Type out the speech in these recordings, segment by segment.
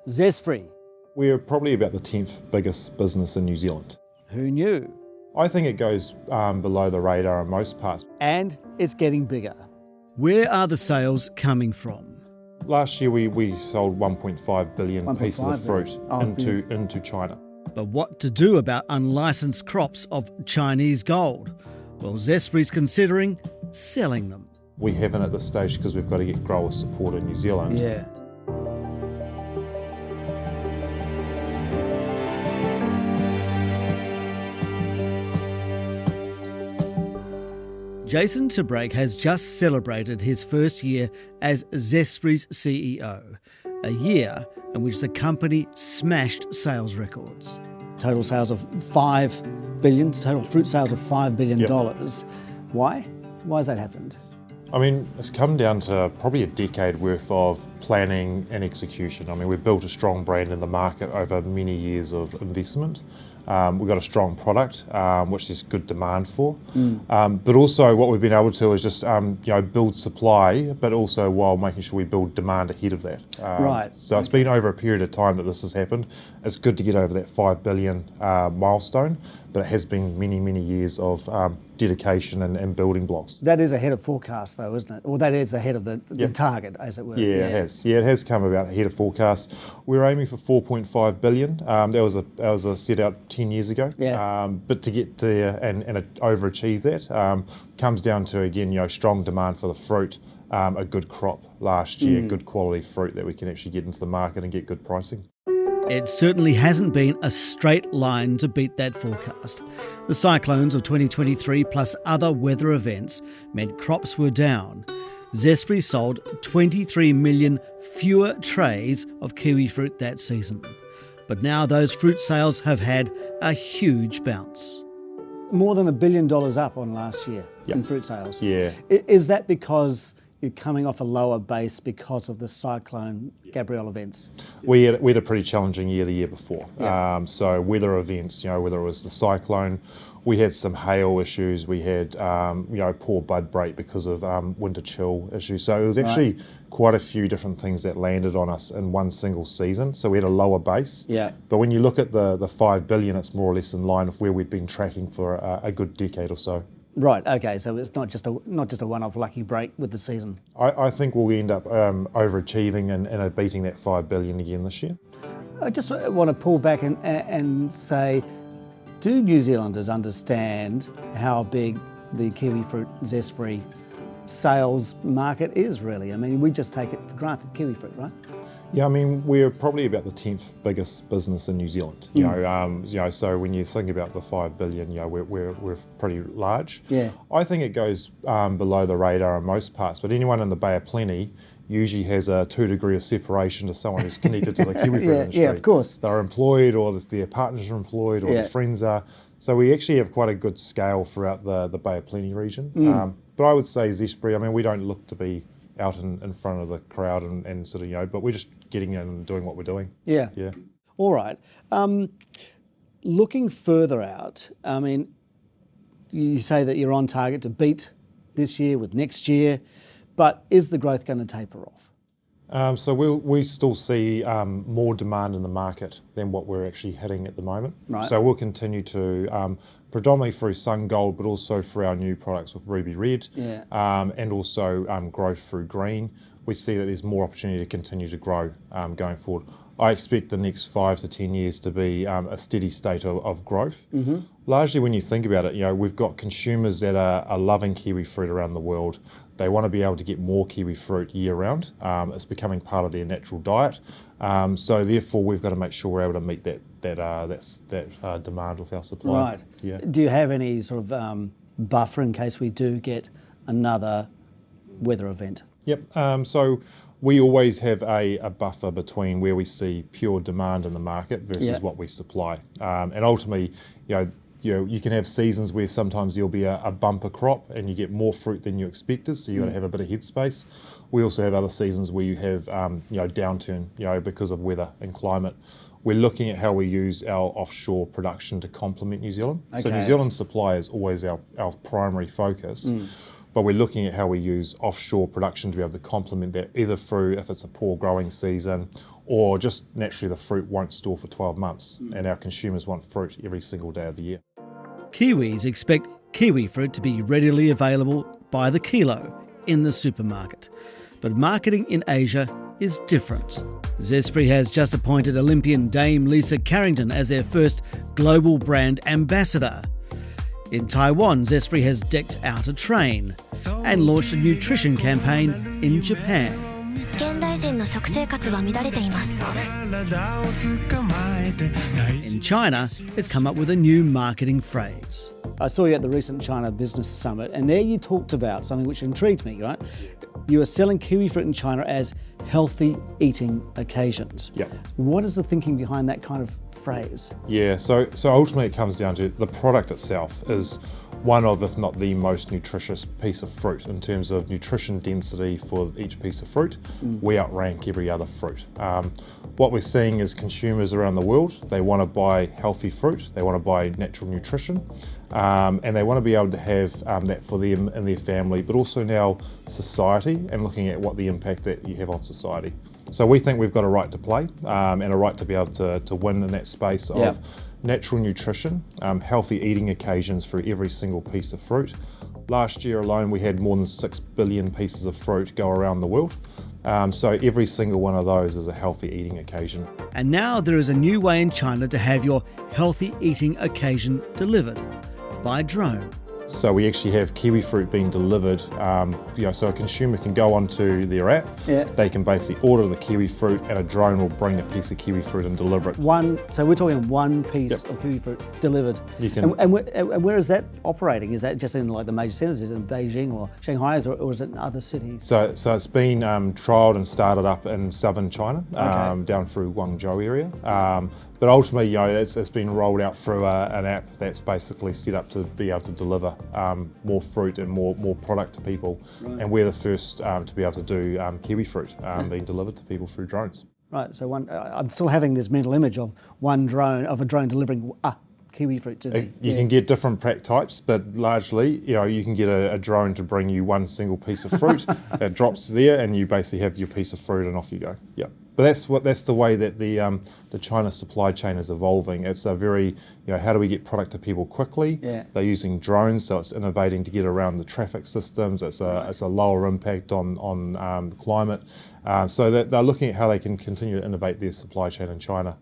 Zespri. We're probably about the 10th biggest business in New Zealand. Who knew? I think it goes below the radar in most parts. And it's getting bigger. Where are the sales coming from? Last year we sold 1.5 billion pieces of fruit into China. But what to do about unlicensed crops of Chinese gold? Well, Zespri's considering selling them. We haven't at this stage because we've got to get grower support in New Zealand. Yeah. Jason Tabrake has just celebrated his first year as Zespri's CEO, a year in which the company smashed sales records. Total sales of $5 billion, total fruit sales of $5 billion. Yep. Why? Why has that happened? I mean, it's come down to probably a decade worth of planning and execution. I mean, we've built a strong brand in the market over many years of investment. We've got a strong product, which there's good demand for. But also what we've been able to is just build supply, but also while making sure we build demand ahead of that. Right. So it's been over a period of time that this has happened. It's good to get over that 5 billion milestone, but it has been many, many years of dedication and building blocks. That is ahead of forecast though, isn't it? Or that is ahead of the target, as it were. Yeah, it has. Yeah, it has come about ahead of forecast. We're aiming for 4.5 billion. That was a set out 10 years ago. Yeah. But to get there and overachieve that comes down to, again, strong demand for the fruit, a good crop last year, good quality fruit that we can actually get into the market and get good pricing. It certainly hasn't been a straight line to beat that forecast. The cyclones of 2023 plus other weather events meant crops were down. Zespri sold 23 million fewer trays of kiwi fruit that season. But now those fruit sales have had a huge bounce. More than $1 billion up on last year in fruit sales. Yeah. Is that because you're coming off a lower base because of the cyclone Gabrielle events? We had a pretty challenging year the year before. Yeah. So weather events, whether it was the cyclone, we had some hail issues, we had poor bud break because of winter chill issues. So it was actually quite a few different things that landed on us in one single season. So we had a lower base. Yeah. But when you look at the 5 billion, it's more or less in line with where we'd been tracking for a good decade or so. Right. Okay. So it's not just a one-off lucky break with the season. I think we'll end up overachieving and beating that 5 billion again this year. I just want to pull back and say, do New Zealanders understand how big the kiwi fruit Zespri sales market is really? I mean, we just take it for granted, kiwi fruit, right? Yeah, I mean, we're probably about the 10th biggest business in New Zealand. So when you think about the 5 billion, we're pretty large. Yeah. I think it goes below the radar in most parts, but anyone in the Bay of Plenty usually has a 2 degree of separation to someone who's connected to the kiwi fruit industry. Yeah, of course. They're employed, or their partners are employed, or their friends are. So we actually have quite a good scale throughout the Bay of Plenty region. But I would say Zespri, I mean, we don't look to be out in front of the crowd and sort of, but we're just getting in and doing what we're doing. Yeah. Yeah. All right. Looking further out, I mean, you say that you're on target to beat this year with next year, but is the growth going to taper off? So we still see more demand in the market than what we're actually hitting at the moment. Right. So we'll continue to, predominantly through Sun Gold, but also through our new products with Ruby Red, and also growth through green. We see that there's more opportunity to continue to grow going forward. I expect the next 5 to 10 years to be a steady state of growth. Mm-hmm. Largely when you think about it, we've got consumers that are loving kiwi fruit around the world. They want to be able to get more kiwi fruit year round. It's becoming part of their natural diet. So therefore we've got to make sure we're able to meet that demand with our supply. Right. Yeah. Do you have any sort of buffer in case we do get another weather event? Yep. So we always have a buffer between where we see pure demand in the market versus what we supply. And ultimately, you can have seasons where sometimes there'll be a bumper crop and you get more fruit than you expected, so you've got to have a bit of headspace. We also have other seasons where you have downturn, because of weather and climate. We're looking at how we use our offshore production to complement New Zealand. Okay. So New Zealand supply is always our primary focus. but we're looking at how we use offshore production to be able to complement that, either through if it's a poor growing season or just naturally the fruit won't store for 12 months and our consumers want fruit every single day of the year. Kiwis expect kiwi fruit to be readily available by the kilo in the supermarket. But marketing in Asia is different. Zespri has just appointed Olympian Dame Lisa Carrington as their first global brand ambassador. In Taiwan, Zespri has decked out a train and launched a nutrition campaign in Japan. In China, it's come up with a new marketing phrase. I saw you at the recent China Business Summit, and there you talked about something which intrigued me, right? You are selling kiwi fruit in China as healthy eating occasions. Yep. What is the thinking behind that kind of phrase? Yeah, so ultimately it comes down to the product itself is one of, if not the most nutritious piece of fruit in terms of nutrition density for each piece of fruit. We outrank every other fruit. What we're seeing is consumers around the world, they want to buy healthy fruit, they want to buy natural nutrition, and they want to be able to have that for them and their family, but also now society and looking at what the impact that you have on society. So we think we've got a right to play and a right to be able to win in that space of natural nutrition, healthy eating occasions for every single piece of fruit. Last year alone, we had more than 6 billion pieces of fruit go around the world. So every single one of those is a healthy eating occasion. And now there is a new way in China to have your healthy eating occasion delivered by drone. So we actually have kiwi fruit being delivered, so a consumer can go onto their app, they can basically order the kiwi fruit and a drone will bring a piece of kiwi fruit and deliver it. So we're talking one piece of kiwi fruit delivered. You can, and where is that operating? Is that just in like the major centres? Is it in Beijing or Shanghai or is it in other cities? So it's been trialled and started up in southern China, down through Guangzhou area. But ultimately, it's been rolled out through an app that's basically set up to be able to deliver more fruit and more product to people. Right. And we're the first to be able to do kiwi fruit being delivered to people through drones. Right. So I'm still having this mental image of a drone delivering kiwi fruit to me. You can get different pack types, but largely, you can get a drone to bring you one single piece of fruit that drops there, and you basically have your piece of fruit, and off you go. Yeah. But that's the way that the China supply chain is evolving. It's a very, how do we get product to people quickly? Yeah. They're using drones, so it's innovating to get around the traffic systems. It's a lower impact on climate. So that they're looking at how they can continue to innovate their supply chain in China.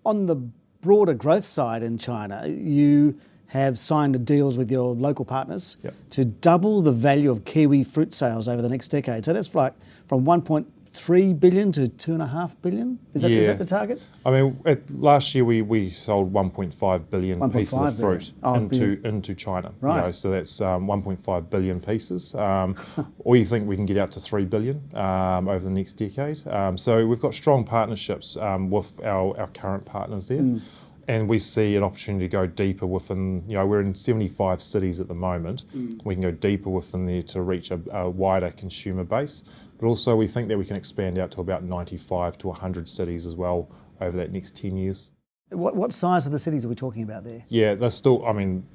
On the broader growth side in China, you have signed deals with your local partners to double the value of kiwi fruit sales over the next decade. So that's like from 1.3 billion to 2.5 billion? Is that the target? I mean, last year we sold 1.5 billion pieces of fruit into China. Right. So that's 1.5 billion pieces. Or you think we can get out to 3 billion over the next decade. So we've got strong partnerships with our current partners there. And we see an opportunity to go deeper within, we're in 75 cities at the moment. We can go deeper within there to reach a wider consumer base. But also we think that we can expand out to about 95 to 100 cities as well over that next 10 years. What size of the cities are we talking about there? Yeah, they're still,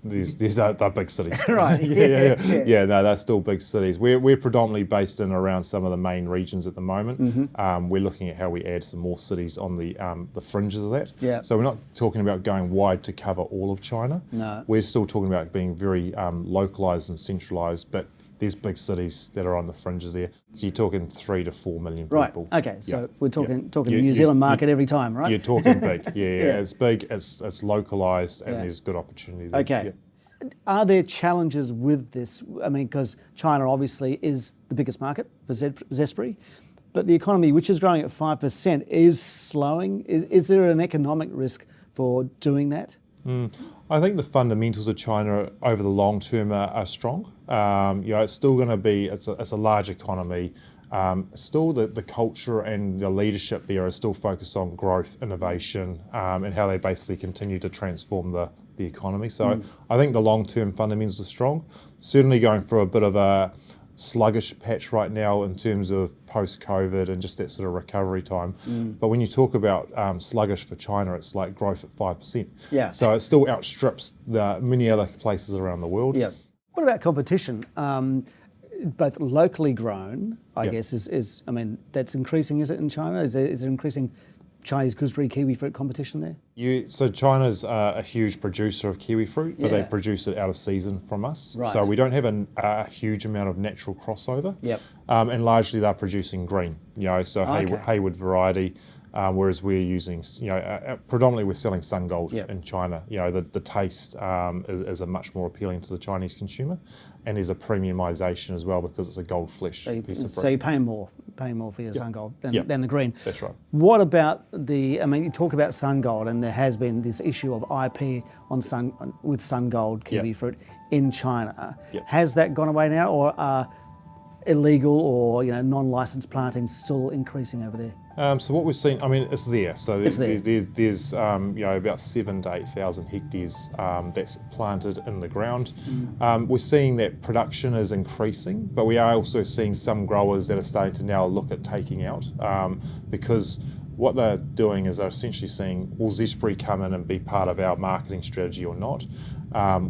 they're big cities. Right. Yeah, no, they're still big cities. We're predominantly based in around some of the main regions at the moment. We're looking at how we add some more cities on the fringes of that. Yeah. So we're not talking about going wide to cover all of China. No. We're still talking about being very localised and centralised, but there's big cities that are on the fringes there. So you're talking 3 to 4 million people. Right, okay, so we're talking the New Zealand market every time, right? You're talking big, yeah. It's big, it's localised, and there's good opportunity there. Okay. Yeah. Are there challenges with this? I mean, because China obviously is the biggest market for Zespri, but the economy, which is growing at 5%, is slowing. Is there an economic risk for doing that? I think the fundamentals of China over the long term are strong. It's still going to be, it's a large economy. Still the culture and the leadership there are still focused on growth, innovation, and how they basically continue to transform the economy. So I think the long-term fundamentals are strong. Certainly going through a bit of a sluggish patch right now in terms of post-COVID and just that sort of recovery time. But when you talk about sluggish for China, it's like growth at 5%. Yeah. So it still outstrips the many other places around the world. Yeah. What about competition? Both locally grown, I guess, is I mean, that's increasing, is it, in China? Is there increasing Chinese gooseberry kiwi fruit competition there? So China's a huge producer of kiwi fruit, but they produce it out of season from us. Right. So we don't have a huge amount of natural crossover. Yep. And largely they're producing green, so Hayward variety. Whereas we're using, predominantly we're selling Sun Gold in China. The taste is a much more appealing to the Chinese consumer, and there's a premiumisation as well because it's a gold flesh piece of fruit. So you're paying more for your Sun Gold than the green. That's right. What about you talk about Sun Gold, and there has been this issue of IP with Sun Gold kiwi fruit in China. Yep. Has that gone away now, or are illegal or non-licensed plantings still increasing over there? So what we've seen, it's there. So It's there. there's about 7,000 to 8,000 hectares that's planted in the ground. We're seeing that production is increasing, but we are also seeing some growers that are starting to now look at taking out because what they're doing is they're essentially saying, will Zespri come in and be part of our marketing strategy or not?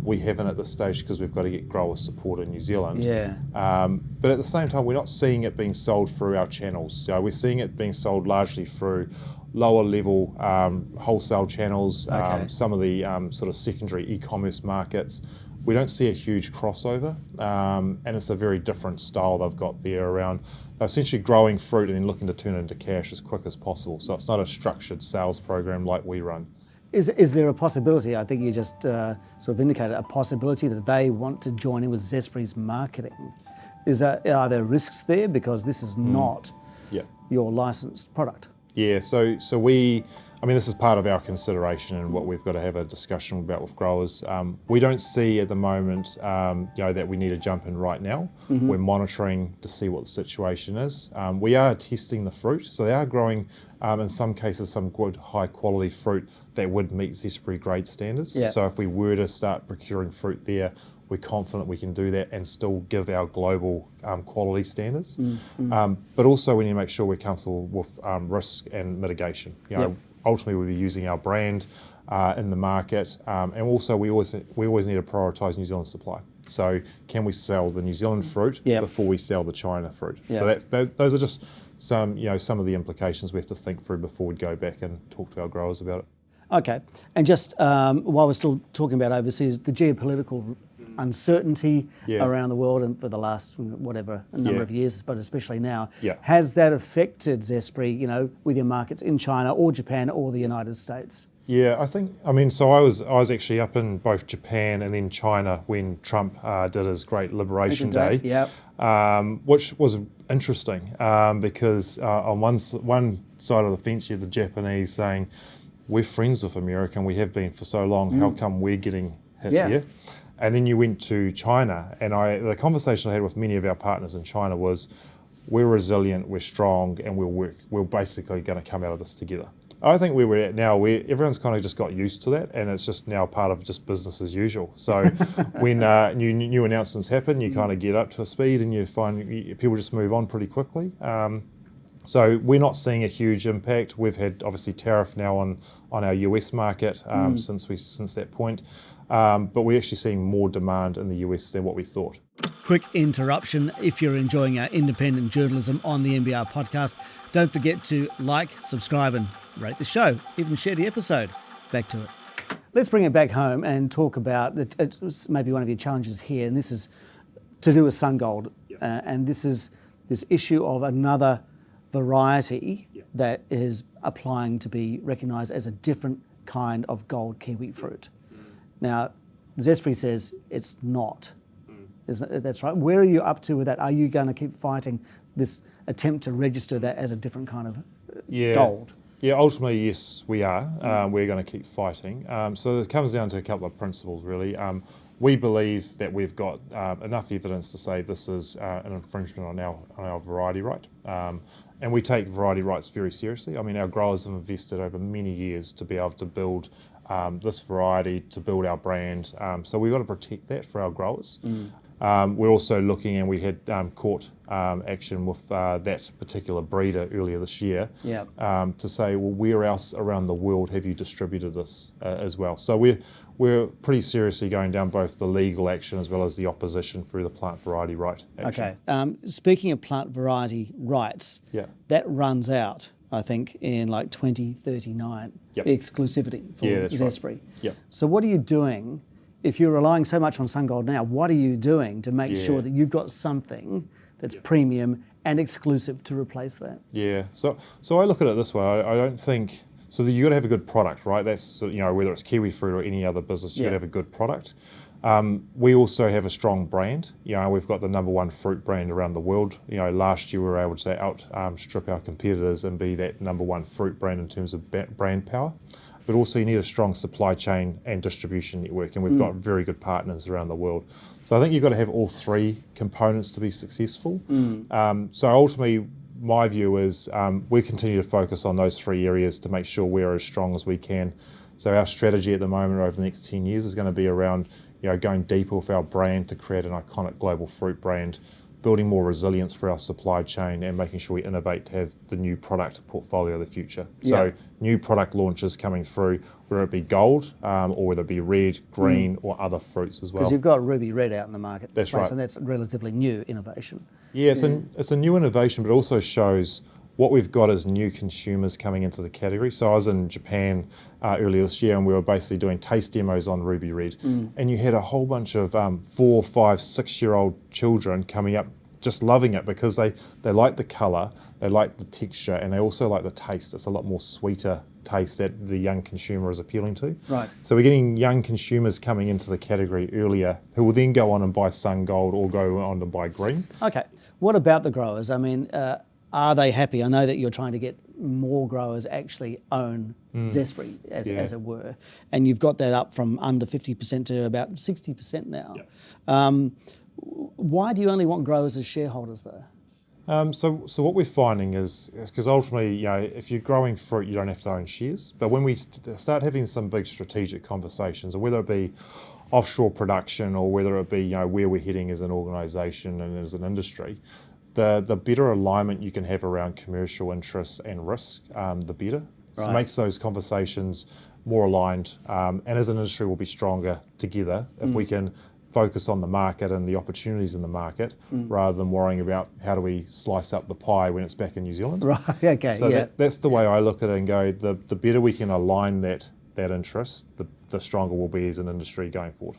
We haven't at this stage because we've got to get grower support in New Zealand. Yeah. But at the same time, we're not seeing it being sold through our channels. We're seeing it being sold largely through lower level wholesale channels, some of the sort of secondary e-commerce markets. We don't see a huge crossover, and it's a very different style they've got there around essentially growing fruit and then looking to turn it into cash as quick as possible. So it's not a structured sales program like we run. Is there a possibility, I think you just sort of indicated, a possibility that they want to join in with Zespri's marketing? Are there risks there because this is not your licensed product? Yeah, so this is part of our consideration and what we've got to have a discussion about with growers. We don't see at the moment, that we need to jump in right now. Mm-hmm. We're monitoring to see what the situation is. We are testing the fruit, so they are growing, in some cases, some good high quality fruit that would meet Zespri grade standards. Yeah. So if we were to start procuring fruit there, we're confident we can do that and still give our global quality standards. Mm-hmm. But also we need to make sure we're comfortable with risk and mitigation. Ultimately we'll be using our brand in the market, and also we always need to prioritise New Zealand supply. So can we sell the New Zealand fruit before we sell the China fruit? So those are just some of the implications we have to think through before we go back and talk to our growers about it. Okay, and just while we're still talking about overseas, the geopolitical uncertainty around the world and for the last number of years, but especially now, has that affected Zespri, with your markets in China or Japan or the United States? Yeah, so I was actually up in both Japan and then China when Trump did his Great Liberation Day, which was interesting because on one side of the fence you have the Japanese saying, we're friends with America and we have been for so long, how come we're getting hit here? And then you went to China, and the conversation I had with many of our partners in China was, we're resilient, we're strong, and we're basically going to come out of this together. I think where we're at now, everyone's kind of just got used to that, and it's just now part of just business as usual. So when new announcements happen, you kind of get up to speed, and you find people just move on pretty quickly. So we're not seeing a huge impact. We've had obviously tariff now on our US market since that point. But we're actually seeing more demand in the US than what we thought. Quick interruption. If you're enjoying our independent journalism on the NBR Podcast, don't forget to like, subscribe and rate the show. Even share the episode. Back to it. Let's bring it back home and talk about maybe one of your challenges here, and this is to do with Sun Gold. And this is this issue of another variety that is applying to be recognised as a different kind of gold kiwi fruit. Now, Zespri says it's not. That's right. Where are you up to with that? Are you going to keep fighting this attempt to register that as a different kind of gold? Yeah, ultimately, yes, we are. We're going to keep fighting. So it comes down to a couple of principles, really. We believe that we've got enough evidence to say this is an infringement on our variety right. And we take variety rights very seriously. Our growers have invested over many years to be able to build this variety, to build our brand. So we've got to protect that for our growers. We're also looking, and we had court action with that particular breeder earlier this year to say, well, where else around the world have you distributed this as well? So we're pretty seriously going down both the legal action as well as the opposition through the plant variety right action. Okay. Speaking of plant variety rights, that runs out, I think, in like 2039, the exclusivity for Zespri. Right. Yep. So what are you doing? If you're relying so much on SunGold now, what are you doing to make sure that you've got something that's premium and exclusive to replace that? Yeah, so I look at it this way. I don't think so. You got to have a good product, right? That's whether it's kiwi fruit or any other business, you got to have a good product. We also have a strong brand. We've got the #1 fruit brand around the world. Last year we were able to outstrip our competitors and be that #1 fruit brand in terms of brand power. But also you need a strong supply chain and distribution network, and we've got very good partners around the world. So I think you've got to have all three components to be successful. So ultimately, my view is we continue to focus on those three areas to make sure we're as strong as we can. So our strategy at the moment over the next 10 years is going to be around going deeper with our brand to create an iconic global fruit brand, building more resilience for our supply chain, and making sure we innovate to have the new product portfolio of the future. So new product launches coming through, whether it be gold or whether it be red, green or other fruits as well. Because you've got Ruby Red out in the market. That's right. And that's a relatively new innovation. Yeah, it's a new innovation, but it also shows what we've got as new consumers coming into the category. So I was in Japan earlier this year, and we were basically doing taste demos on Ruby Red, and you had a whole bunch of 4, 5, 6-year-old children coming up just loving it because they like the colour, they like the texture, and they also like the taste. It's a lot more sweeter taste that the young consumer is appealing to. Right. So we're getting young consumers coming into the category earlier who will then go on and buy SunGold or go on and buy green. Okay. What about the growers? I mean, are they happy? I know that you're trying to get more growers actually own Zespri, as it were, and you've got that up from under 50% to about 60% now. Why do you only want growers as shareholders, though? So what we're finding is because ultimately, if you're growing fruit, you don't have to own shares. But when we start having some big strategic conversations, or whether it be offshore production, or whether it be where we're heading as an organisation and as an industry, the better alignment you can have around commercial interests and risk, the better. So it makes those conversations more aligned, and as an industry, we'll be stronger together if we can focus on the market and the opportunities in the market rather than worrying about how do we slice up the pie when it's back in New Zealand. Right, okay, So that's the way I look at it and go, the better we can align that interest, the stronger we'll be as an industry going forward.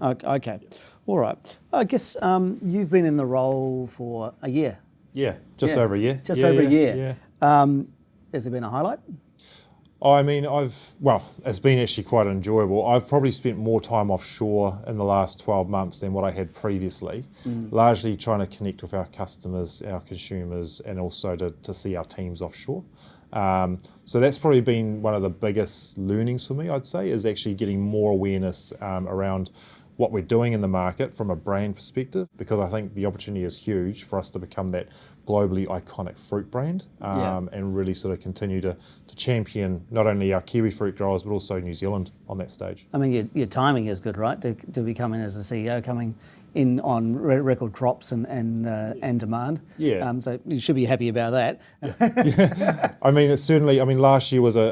Okay. All right. I guess you've been in the role for a year. Yeah, just over a year. Just over a year. Yeah. Has there been a highlight? I mean, it's been actually quite enjoyable. I've probably spent more time offshore in the last 12 months than what I had previously, largely trying to connect with our customers, our consumers, and also to see our teams offshore. So that's probably been one of the biggest learnings for me, I'd say, is actually getting more awareness around what we're doing in the market from a brand perspective, because I think the opportunity is huge for us to become that globally iconic fruit brand and really sort of continue to champion not only our kiwi fruit growers but also New Zealand on that stage. I mean, your timing is good, right? To be coming as a CEO, coming in on record crops and demand. Yeah. So you should be happy about that. Yeah. I mean, it's certainly. I mean, last year was a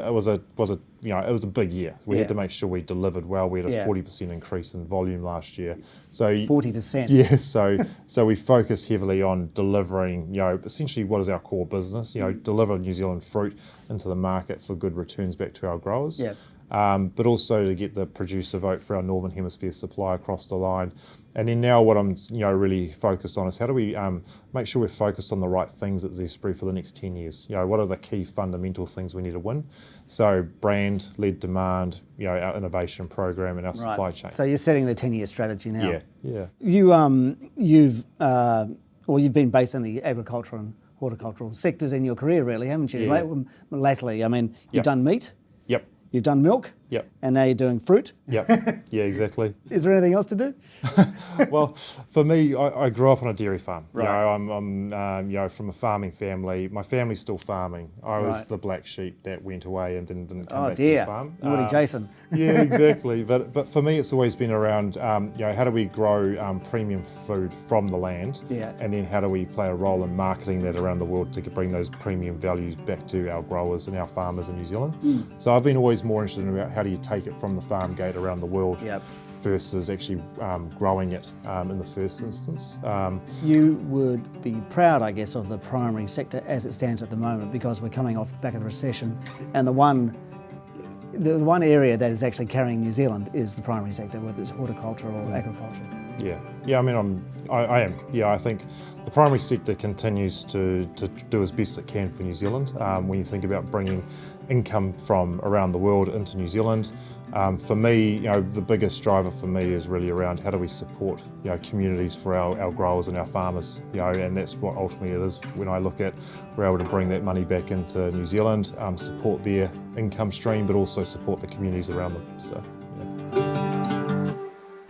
big year. We had to make sure we delivered well. We had a 40% increase in volume last year. So 40%. Yeah. So we focused heavily on delivering. Essentially, what is our core business? Deliver New Zealand fruit into the market for good returns back to our growers. Yeah. But also to get the producer vote for our Northern Hemisphere supply across the line. And then now what I'm really focused on is how do we make sure we're focused on the right things at Zespri for the next 10 years. What are the key fundamental things we need to win? So brand-led demand, our innovation program and our supply chain. So you're setting the 10-year strategy now. Yeah. You've been based in the agricultural and horticultural sectors in your career, really, haven't you? Yeah. Lately, I mean, you've done meat. Yep. You've done milk. Yep. And now you're doing fruit. Yep. Yeah, exactly. Is there anything else to do? Well, for me, I grew up on a dairy farm. Right. I'm from a farming family. My family's still farming. I was Right. the black sheep that went away and didn't come Oh back to dear, the farm. naughty Jason. Yeah, exactly. But for me, it's always been around, how do we grow premium food from the land? Yeah. And then how do we play a role in marketing that around the world to bring those premium values back to our growers and our farmers in New Zealand? So I've been always more interested in about how do you take it from the farm gate around the world Yep. versus actually growing it in the first instance. You would be proud, I guess, of the primary sector as it stands at the moment, because we're coming off the back of the recession, and the one area that is actually carrying New Zealand is the primary sector, whether it's horticulture or agriculture. Yeah. I mean, I am. Yeah, I think the primary sector continues to do as best it can for New Zealand. When you think about bringing income from around the world into New Zealand, for me, the biggest driver for me is really around how do we support, communities for our growers and our farmers, and that's what ultimately it is. When I look at we're able to bring that money back into New Zealand, support their income stream, but also support the communities around them. So.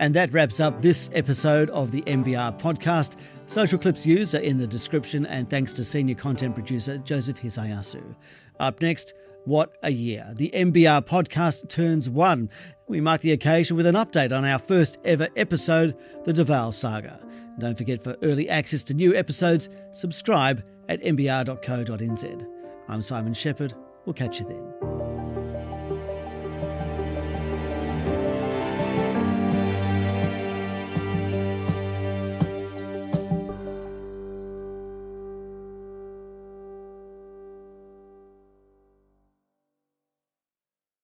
And that wraps up this episode of the NBR Podcast. Social clips used are in the description, and thanks to senior content producer Joseph Hisayasu. Up next, what a year. The NBR Podcast turns 1. We mark the occasion with an update on our first ever episode, The Duval Saga. And don't forget, for early access to new episodes, subscribe at nbr.co.nz. I'm Simon Shepherd. We'll catch you then.